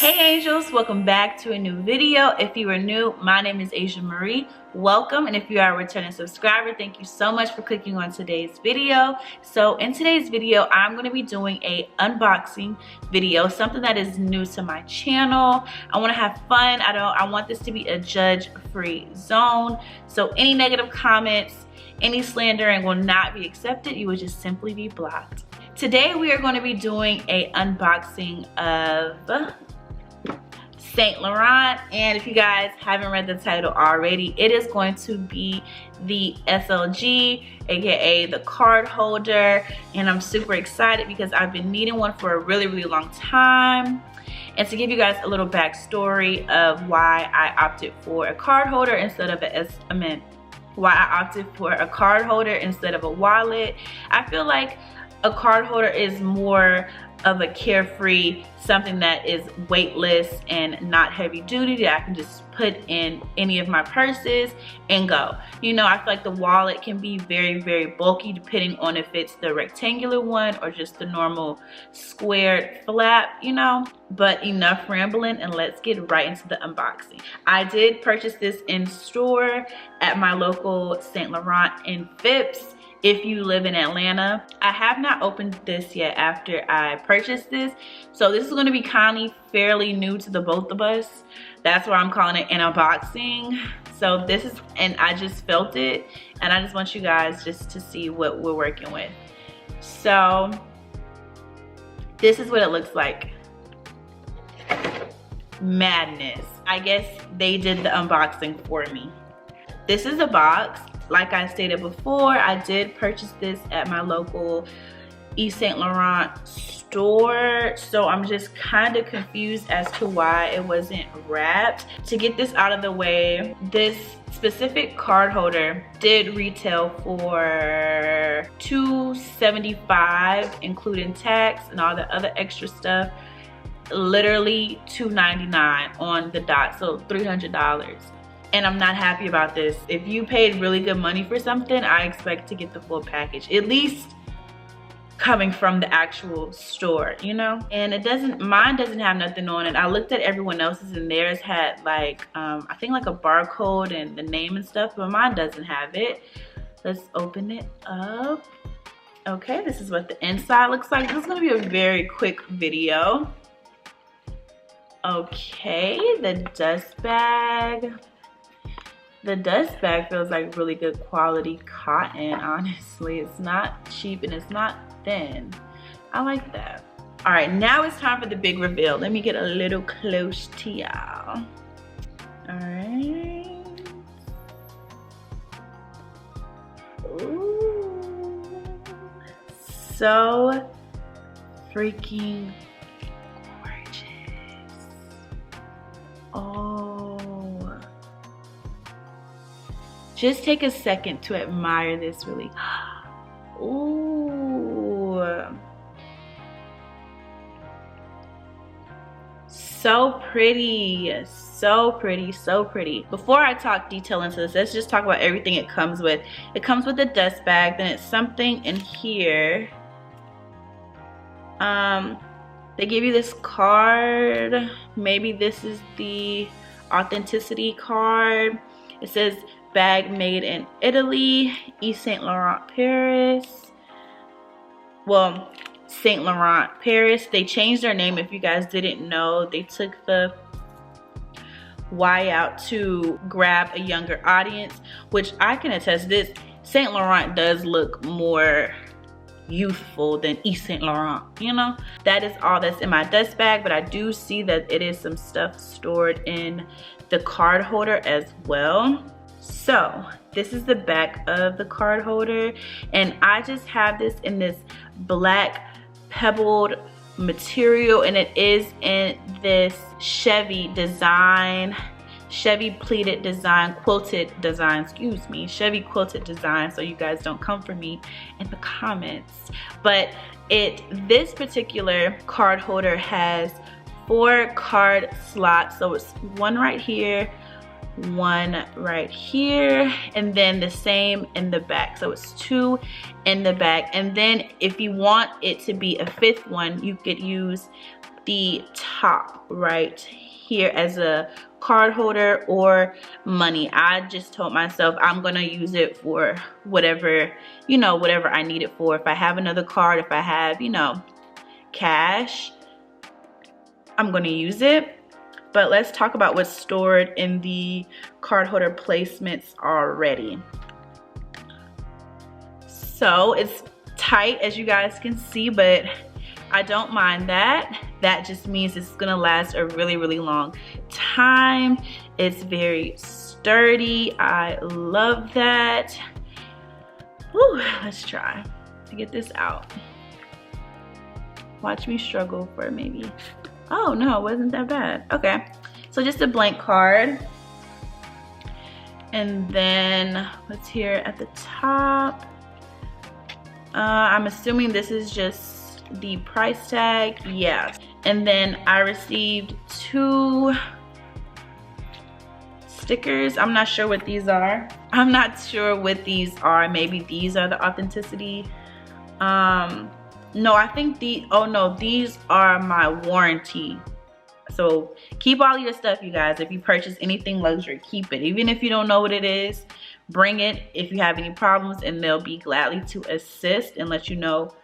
Hey angels, welcome back to a new video. If you are new, my name is Aisha Marie. Welcome, and if you are a returning subscriber, thank you so much for clicking on today's video. So in today's video, I'm going to be doing a unboxing video, something that is new to my channel. I want to have fun. I want this to be a judge-free zone. So any negative comments, any slandering will not be accepted. You will just simply be blocked. Today we are going to be doing a unboxing of Saint Laurent, and if you guys haven't read the title already, it is going to be the SLG, aka the card holder, and I'm super excited because I've been needing one for a really long time. And to give you guys a little backstory of why I opted for a card holder instead of why I opted for a card holder instead of a wallet. I feel like a card holder is more of a carefree, something that is weightless and not heavy duty, that I can just put in any of my purses and go. You know, I feel like the wallet can be very bulky depending on if it's the rectangular one or just the normal squared flap, you know. But enough rambling, and let's get right into the unboxing. I did purchase this in store at my local Saint Laurent in Phipps. If you live in Atlanta, I have not opened this yet after I purchased this. So this is going to be fairly new to the both of us. That's why I'm calling it an unboxing. So this is, and I just felt it, and I just want you guys just to see what we're working with. So this is what it looks like. Madness. I guess they did the unboxing for me. This is a box. Like I stated before, I did purchase this at my local Saint Laurent store. So I'm just kind of confused as to why it wasn't wrapped. To get this out of the way, this specific card holder did retail for $275, including tax and all the other extra stuff. Literally $299 on the dot, so $300. And I'm not happy about this. If you paid really good money for something, I expect to get the full package, at least coming from the actual store, you know? And mine doesn't have nothing on it. I looked at everyone else's and theirs had like, I think like a barcode and the name and stuff, but mine doesn't have it. Let's open it up. Okay, this is what the inside looks like. This is gonna be a very quick video. Okay, the dust bag. The dust bag feels like really good quality cotton, honestly. It's not cheap and it's not thin. I like that. All right, now it's time for the big reveal. Let me get a little close to y'all. All right. Ooh. So freaking gorgeous. Oh. Just take a second to admire this really. Ooh. So pretty, so pretty, so pretty. Before I talk detail into this, let's just talk about everything it comes with. It comes with a dust bag, then it's something in here. They give you this card. Maybe this is the authenticity card. It says bag made in Italy, Saint Laurent Paris. Well, Saint Laurent Paris. They changed their name, if you guys didn't know. They took the Y out to grab a younger audience, which I can attest this. Saint Laurent does look more youthful than Saint Laurent, you know? That is all that's in my dust bag, but I do see that it is some stuff stored in the card holder as well. So this is the back of the card holder, and I just have this in this black pebbled material, and it is in this Chevy design, Chevy pleated design, quilted design, excuse me, Chevy quilted design, so you guys don't come for me in the comments. But this particular card holder has 4 card slots, so it's one right here, one right here, and then the same in the back, so it's 2 in the back. And then if you want it to be a 5th one, you could use the top right here as a card holder or money. I just told myself I'm gonna use it for whatever, you know, whatever I need it for. If I have another card, if I have, you know, cash, I'm gonna use it. But let's talk about what's stored in the card holder placements already. So it's tight, as you guys can see, but I don't mind that. That just means it's gonna last a really, really long time. It's very sturdy. I love that. Whew, let's try to get this out. Watch me struggle for maybe. Oh no, it wasn't that bad. Okay, so just a blank card. And then what's here at the top? I'm assuming this is just the price tag. Yeah. And then I received 2 stickers. I'm not sure what these are. I'm not sure what these are. Maybe these are the authenticity. No, I think oh no, these are my warranty. So keep all your stuff, you guys. If you purchase anything luxury, keep it. Even if you don't know what it is, bring it if you have any problems, and they'll be gladly to assist and let you know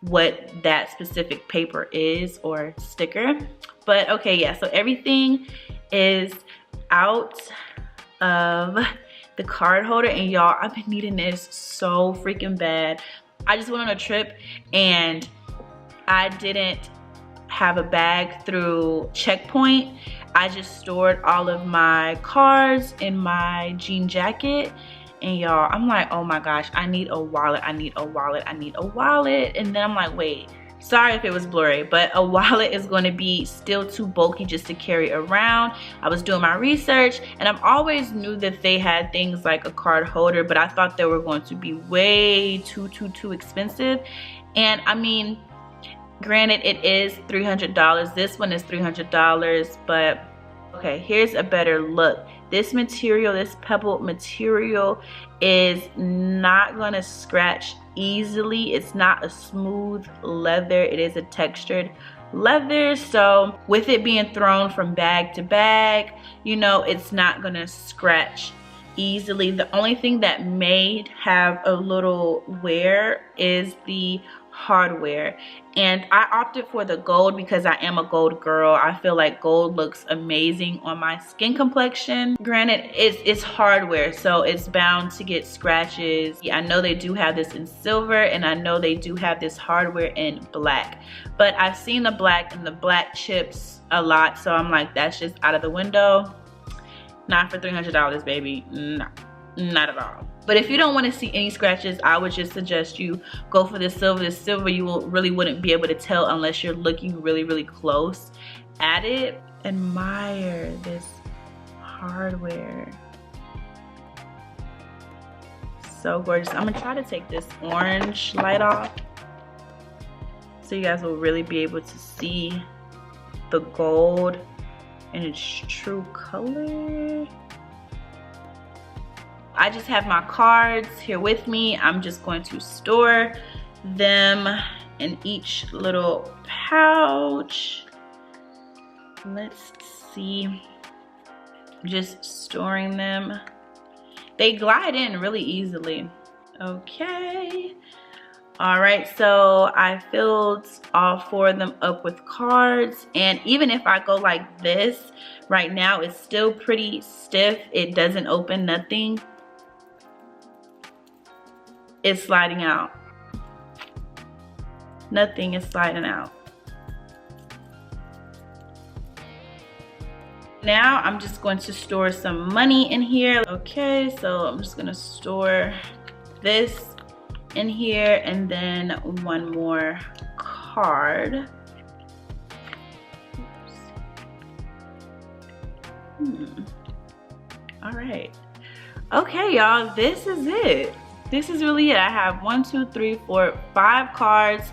what that specific paper is or sticker. But okay, yeah, so everything is out of the card holder, and y'all, I've been needing this so freaking bad. I just went on a trip and I didn't have a bag through checkpoint. I just stored all of my cards in my jean jacket, and y'all, I'm like, oh my gosh, I need a wallet, I need a wallet, I need a wallet. And then I'm like, wait, sorry if it was blurry, but a wallet is going to be still too bulky just to carry around. I was doing my research, and I've always knew that they had things like a card holder, but I thought they were going to be way too expensive. And I mean, granted, it is $300. This one is $300, but okay, here's a better look. This material, this pebbled material, is not gonna scratch easily. It's not a smooth leather, it is a textured leather. So with it being thrown from bag to bag, you know, it's not gonna scratch easily. The only thing that may have a little wear is the hardware, and I opted for the gold because I am a gold girl. I feel like gold looks amazing on my skin complexion. Granted, it's hardware, so it's bound to get scratches. Yeah, I know they do have this in silver, and I know they do have this hardware in black, but I've seen the black, and the black chips a lot, so I'm like, that's just out of the window. Not for $300, baby. No, not at all. But if you don't want to see any scratches, I would just suggest you go for the silver. The silver, you really wouldn't be able to tell unless you're looking really close at it. Admire this hardware. So gorgeous. I'm gonna try to take this orange light off so you guys will really be able to see the gold in its true color. I just have my cards here with me. I'm just going to store them in each little pouch. Let's see, just storing them. They glide in really easily. Okay. All right, so I filled all 4 of them up with cards, and even if I go like this right now, it's still pretty stiff. It doesn't open, nothing. It's sliding out. Nothing is sliding out. Now I'm just going to store some money in here. Okay, so I'm just gonna store this in here, and then one more card. All right. Okay, y'all, this is it. This is really it. I have 1, 2, 3, 4, 5 cards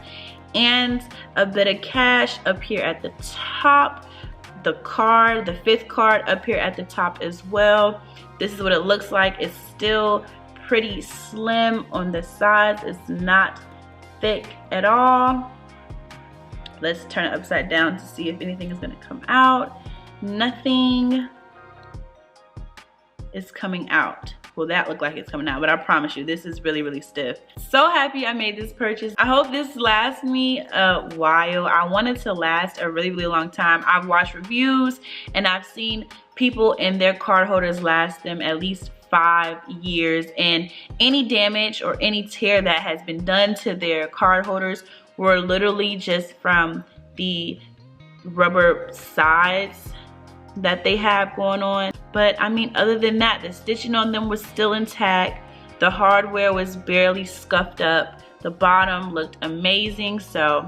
and a bit of cash up here at the top. The 5th card up here at the top as well. This is what it looks like. It's still pretty slim on the sides. It's not thick at all. Let's turn it upside down to see if anything is gonna come out. Nothing is coming out. Well, that looked like it's coming out, but I promise you, this is really, really stiff. So happy I made this purchase. I hope this lasts me a while. I want it to last a really, really long time. I've watched reviews and I've seen people in their card holders last them at least 5 years, and any damage or any tear that has been done to their card holders were literally just from the rubber sides that they have going on. But I mean, other than that, the stitching on them was still intact. The hardware was barely scuffed up. The bottom looked amazing. So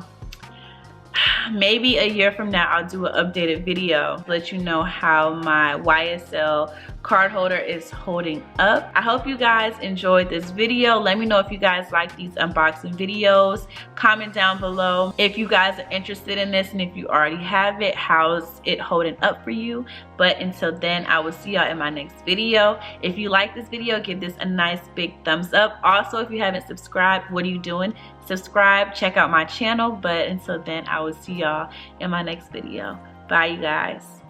maybe a year from now I'll do an updated video, let you know how my YSL card holder is holding up. I hope you guys enjoyed this video. Let me know if you guys like these unboxing videos. Comment down below if you guys are interested in this, and if you already have it, how's it holding up for you. But until then, I will see y'all in my next video. If you like this video, give this a nice big thumbs up. Also, if you haven't subscribed, what are you doing? Subscribe, check out my channel. But until then, I will see y'all in my next video. Bye, you guys.